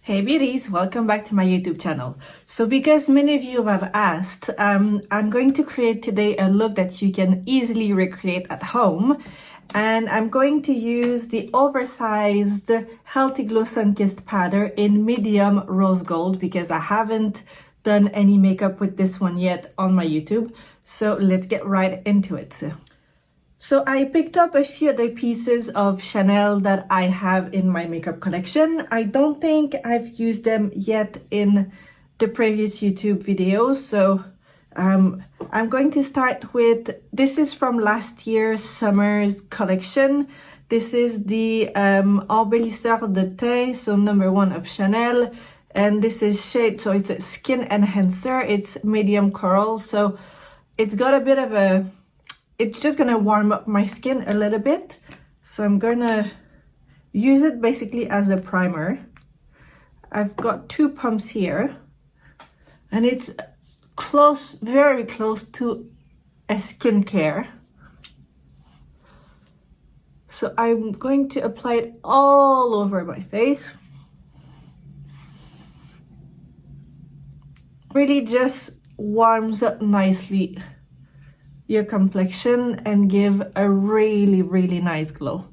Hey beauties, welcome back to my YouTube channel. So because many of you have asked, I'm going to create today a look that you can easily recreate at home. And I'm going to use the oversized Healthy Glow Sun-Kissed powder in medium rose gold because I haven't done any makeup with this one yet on my YouTube. So let's get right into it. So I picked up a few other pieces of Chanel that I have in my makeup collection. I don't think I've used them yet in the previous YouTube videos. So I'm going to start with, this is from last year's summer's collection. This is the Embellisseur de Teint, so #1 of Chanel. And this is shade, so it's a skin enhancer. It's medium coral, so it's got a bit of a, it's just gonna warm up my skin a little bit. So I'm gonna use it basically as a primer. I've got 2 pumps here and it's close, very close to a skincare. So I'm going to apply it all over my face. Really just warms up nicely your complexion and give a really nice glow.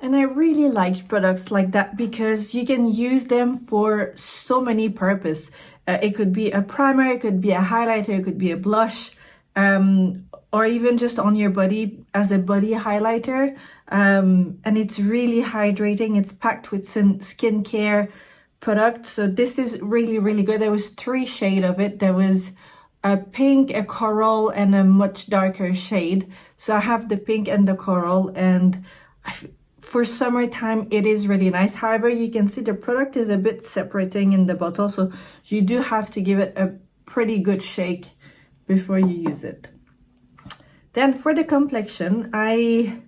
And I really like products like that because you can use them for so many purposes. It could be a primer, it could be a highlighter, it could be a blush, or even just on your body as a body highlighter. And it's really hydrating. It's packed with some skincare products. So this is really good. There was 3 shades of it. There was a pink, a coral, and a much darker shade. So I have the pink and the coral, and for summertime it is really nice. However, you can see the product is a bit separating in the bottle, so you do have to give it a pretty good shake before you use it. Then for the complexion, I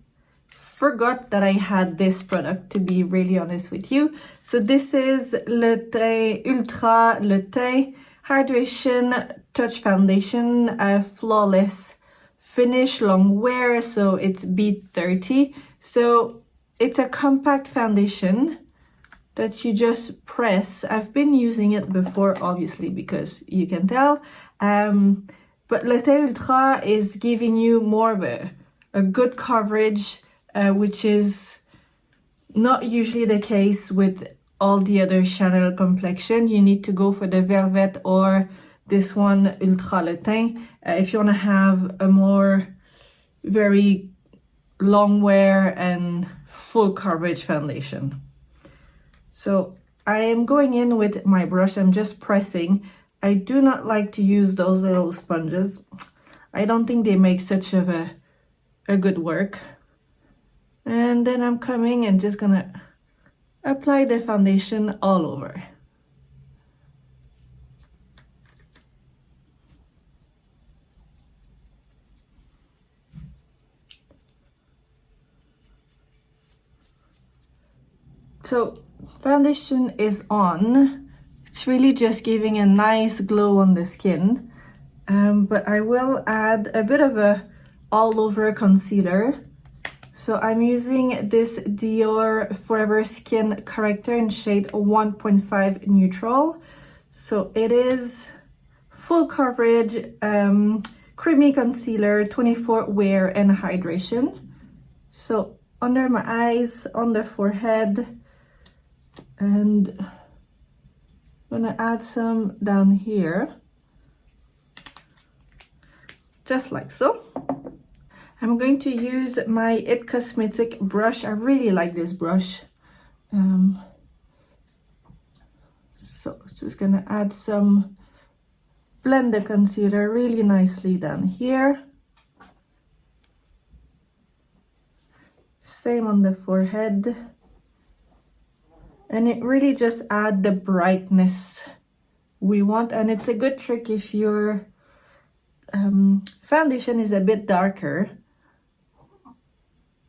forgot that I had this product, to be really honest with you. So this is Le Teint Ultra Le Teint Hydration Touch Foundation, Flawless Finish Long Wear, so it's B30. So it's a compact foundation that you just press. I've been using it before, obviously, because you can tell. But Le Teint Ultra is giving you more of a good coverage, which is not usually the case with all the other Chanel complexion. You need to go for the Velvet or this one, Ultra Le Teint, if you want to have a more very long wear and full coverage foundation. So I am going in with my brush. I'm just pressing. I do not like to use those little sponges. I don't think they make such of a good work. And then I'm coming and just gonna apply the foundation all over. So foundation is on. It's really just giving a nice glow on the skin. But I will add a bit of a all over concealer. So I'm using this Dior Forever Skin Corrector in shade 1.5 Neutral. So it is full coverage, creamy concealer, 24 wear and hydration. So under my eyes, on the forehead, and I'm gonna add some down here, just like so. I'm going to use my It Cosmetic brush. I really like this brush. So just gonna add some, blend the concealer really nicely down here. Same on the forehead. And it really just adds the brightness we want. And it's a good trick if your foundation is a bit darker.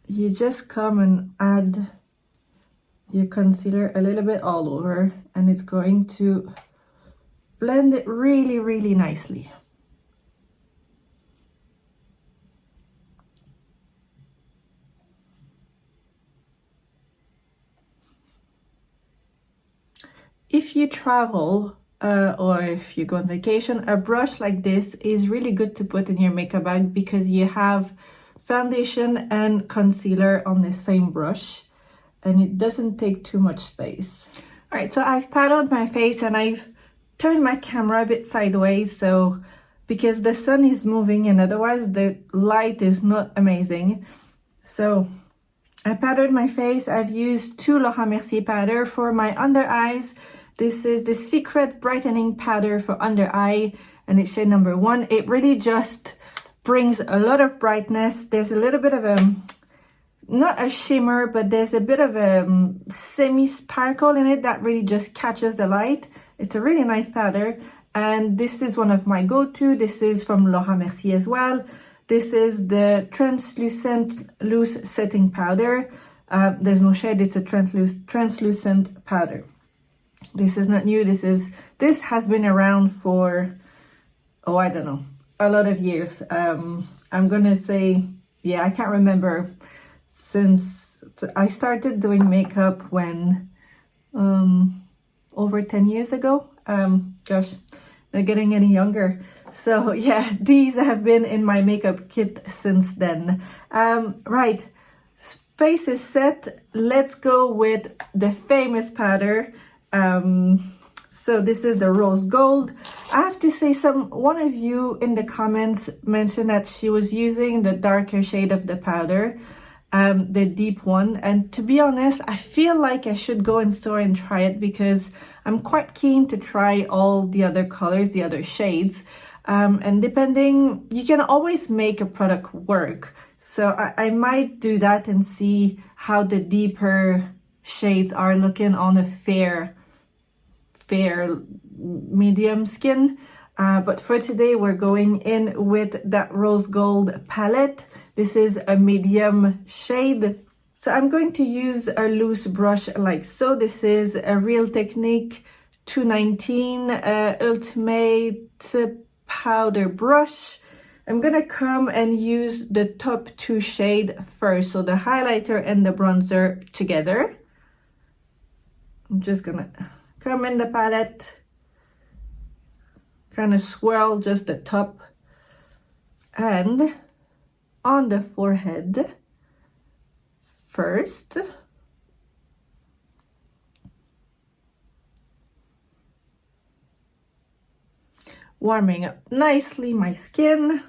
You just come and add your concealer a little bit all over, and it's going to blend it really nicely. if you travel or if you go on vacation, a brush like this is really good to put in your makeup bag because you have foundation and concealer on the same brush and it doesn't take too much space. All right, so I've padded my face and I've turned my camera a bit sideways, so because the sun is moving and otherwise the light is not amazing. So I powdered my face. I've used 2 Laura Mercier powder for my under eyes. This is the Secret Brightening Powder for under eye and it's shade number 1. It really just brings a lot of brightness. There's a little bit of a, not a shimmer, but there's a bit of a semi-sparkle in it that really just catches the light. It's a really nice powder. And this is one of my go-to. This is from Laura Mercier as well. This is the Translucent Loose Setting Powder. There's no shade, it's a translucent powder. This is not new, this has been around for, oh, I don't know, a lot of years. I'm gonna say, yeah, I can't remember, since I started doing makeup when, over 10 years ago. Gosh, not getting any younger. So yeah, these have been in my makeup kit since then. Right, face is set. Let's go with the famous powder. So this is the Rose Gold. I have to say, one of you in the comments mentioned that she was using the darker shade of the powder, the deep one. And to be honest, I feel like I should go in store and try it because I'm quite keen to try all the other colors, the other shades. And depending, you can always make a product work. So I might do that and see how the deeper shades are looking on a fair medium skin. But for today, we're going in with that Rose Gold palette. This is a medium shade. So I'm going to use a loose brush like so. This is a Real Technique 219 Ultimate powder brush. I'm gonna come and use the top 2 shade first, so the highlighter and the bronzer together. I'm just gonna come in the palette, kind of swirl just the top and on the forehead first. Warming up nicely my skin.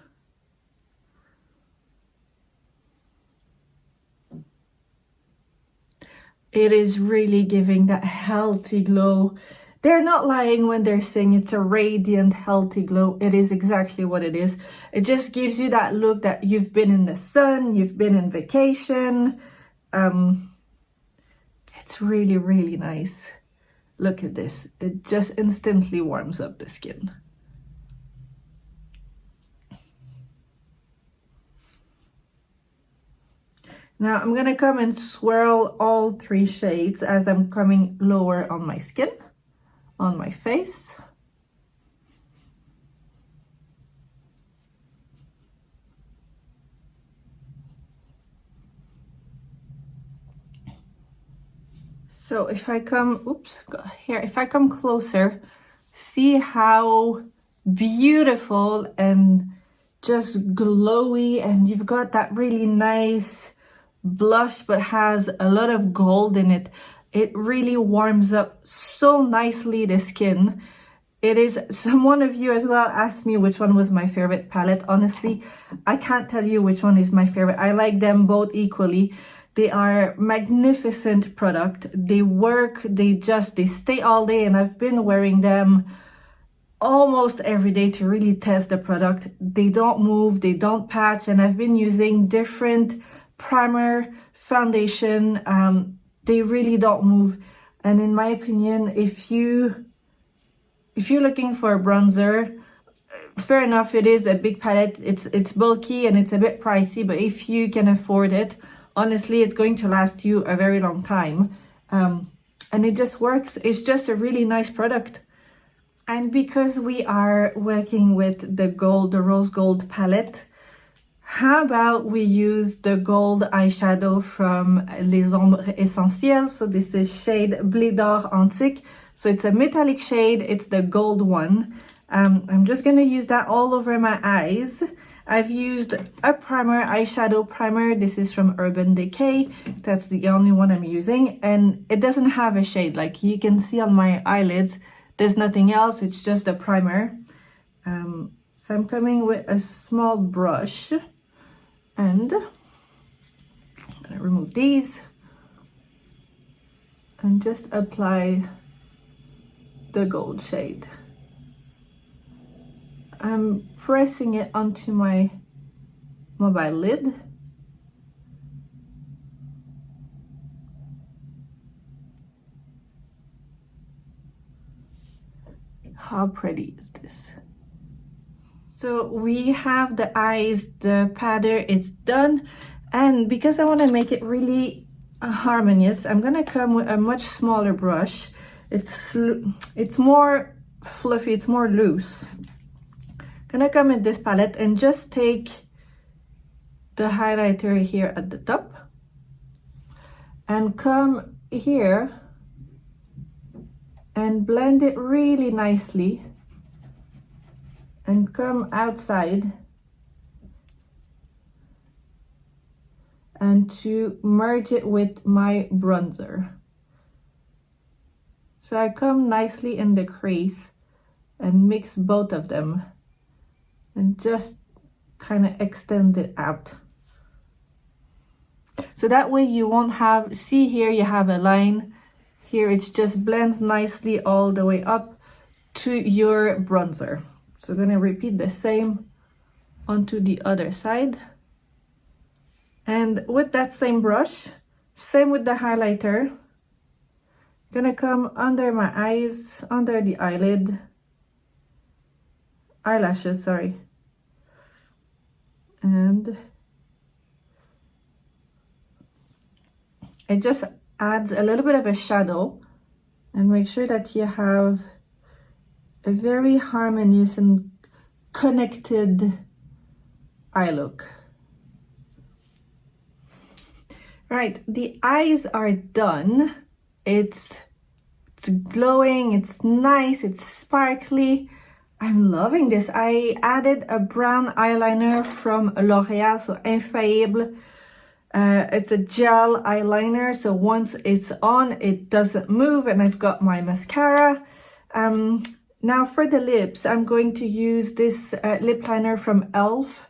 It is really giving that healthy glow. They're not lying when they're saying it's a radiant, healthy glow. It is exactly what it is. It just gives you that look that you've been in the sun, you've been in vacation. It's really, really nice. Look at this. It just instantly warms up the skin. Now I'm gonna come and swirl all 3 shades as I'm coming lower on my skin, on my face. So if I come, if I come closer, see how beautiful and just glowy, and you've got that really nice blush but has a lot of gold in it. It really warms up so nicely the skin. It is, one of you as well asked me which one was my favorite palette. Honestly, I can't tell you which one is my favorite. I like them both equally. They are magnificent product. They work, they stay all day, and I've been wearing them almost every day to really test the product. They don't move, they don't patch, and I've been using different primer, foundation. They really don't move. And in my opinion, if you're looking for a bronzer, fair enough, it is a big palette, it's bulky and it's a bit pricey, but if you can afford it, honestly, it's going to last you a very long time. And it just works. It's just a really nice product. And because we are working with the Rose Gold palette, how about we use the gold eyeshadow from Les Ombres Essentielles? So this is shade Bleu d'Or Antique. So it's a metallic shade, it's the gold one. I'm just gonna use that all over my eyes. I've used a primer, eyeshadow primer. This is from Urban Decay. That's the only one I'm using, and it doesn't have a shade. Like you can see on my eyelids, there's nothing else, it's just a primer. So I'm coming with a small brush, and I'm gonna remove these and just apply the gold shade. I'm pressing it onto my mobile lid. How pretty is this? So we have the eyes, the powder is done, and because I want to make it really harmonious, I'm gonna come with a much smaller brush. It's more fluffy, it's more loose. Gonna come with this palette and just take the highlighter here at the top and come here and blend it really nicely and come outside and to merge it with my bronzer. So I come nicely in the crease and mix both of them and just kind of extend it out. So that way you won't have, see here you have a line, here it just blends nicely all the way up to your bronzer. So I'm gonna repeat the same onto the other side. And with that same brush, same with the highlighter, gonna come under my eyes, under the eyelid, eyelashes, sorry. And it just adds a little bit of a shadow, and make sure that you have a very harmonious and connected eye look. Right, the eyes are done. It's glowing, it's nice, it's sparkly. I'm loving this. I added a brown eyeliner from L'Oreal, so Infallible. It's a gel eyeliner, so once it's on, it doesn't move, and I've got my mascara. Now for the lips, I'm going to use this lip liner from e.l.f.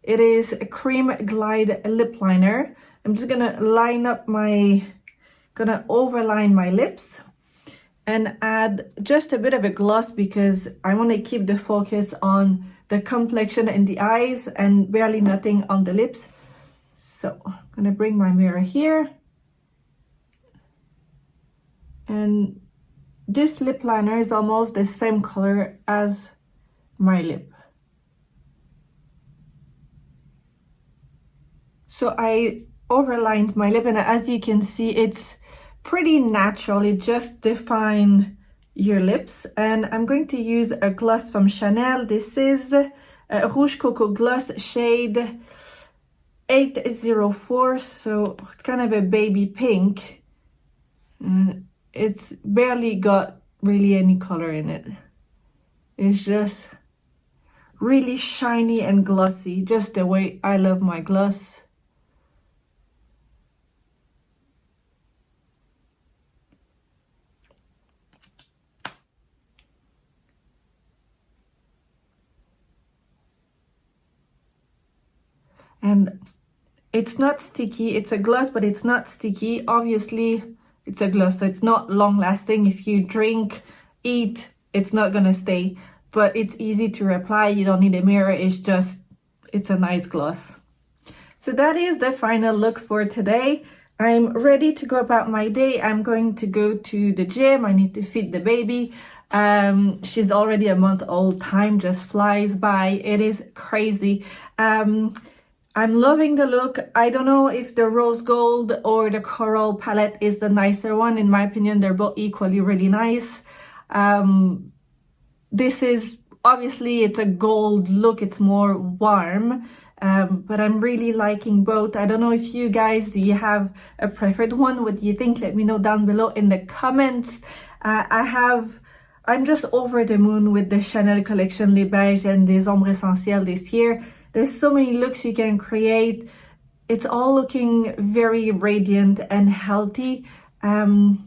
It is a Cream Glide lip liner. I'm just gonna overline my lips and add just a bit of a gloss because I want to keep the focus on the complexion in the eyes and barely nothing on the lips. So I'm gonna bring my mirror here, and this lip liner is almost the same color as my lip. So I overlined my lip, and as you can see, it's pretty natural. It just defines your lips. And I'm going to use a gloss from Chanel. This is a Rouge Coco gloss shade 804, so it's kind of a baby pink. It's barely got really any color in it. It's just really shiny and glossy, just the way I love my gloss. And it's not sticky. It's a gloss, but it's not sticky. Obviously, it's a gloss, so it's not long lasting. If you drink, eat, it's not gonna stay, but it's easy to apply. You don't need a mirror. It's a nice gloss. So that is the final look for today. I'm ready to go about my day. I'm going to go to the gym. I need to feed the baby. She's already a month old. Time just flies by. It is crazy. I'm loving the look. I don't know if the rose gold or the coral palette is the nicer one. In my opinion, they're both equally really nice. This is, obviously, it's a gold look. It's more warm, but I'm really liking both. I don't know if you guys, do you have a preferred one? What do you think? Let me know down below in the comments. I'm just over the moon with the Chanel collection, les Beiges and des Ombre Essentielle this year. There's so many looks you can create. It's all looking very radiant and healthy. So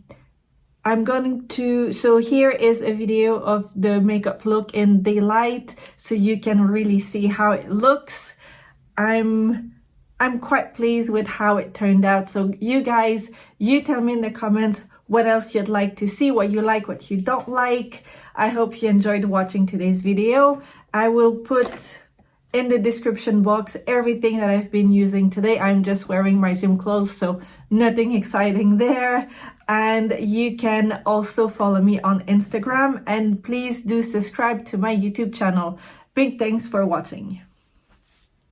here is a video of the makeup look in daylight, so you can really see how it looks. I'm quite pleased with how it turned out. So you guys, you tell me in the comments what else you'd like to see, what you like, what you don't like. I hope you enjoyed watching today's video. I will put in the description box everything that I've been using today. I'm just wearing my gym clothes, so nothing exciting there. And you can also follow me on Instagram, and please do subscribe to my YouTube channel. Big thanks for watching.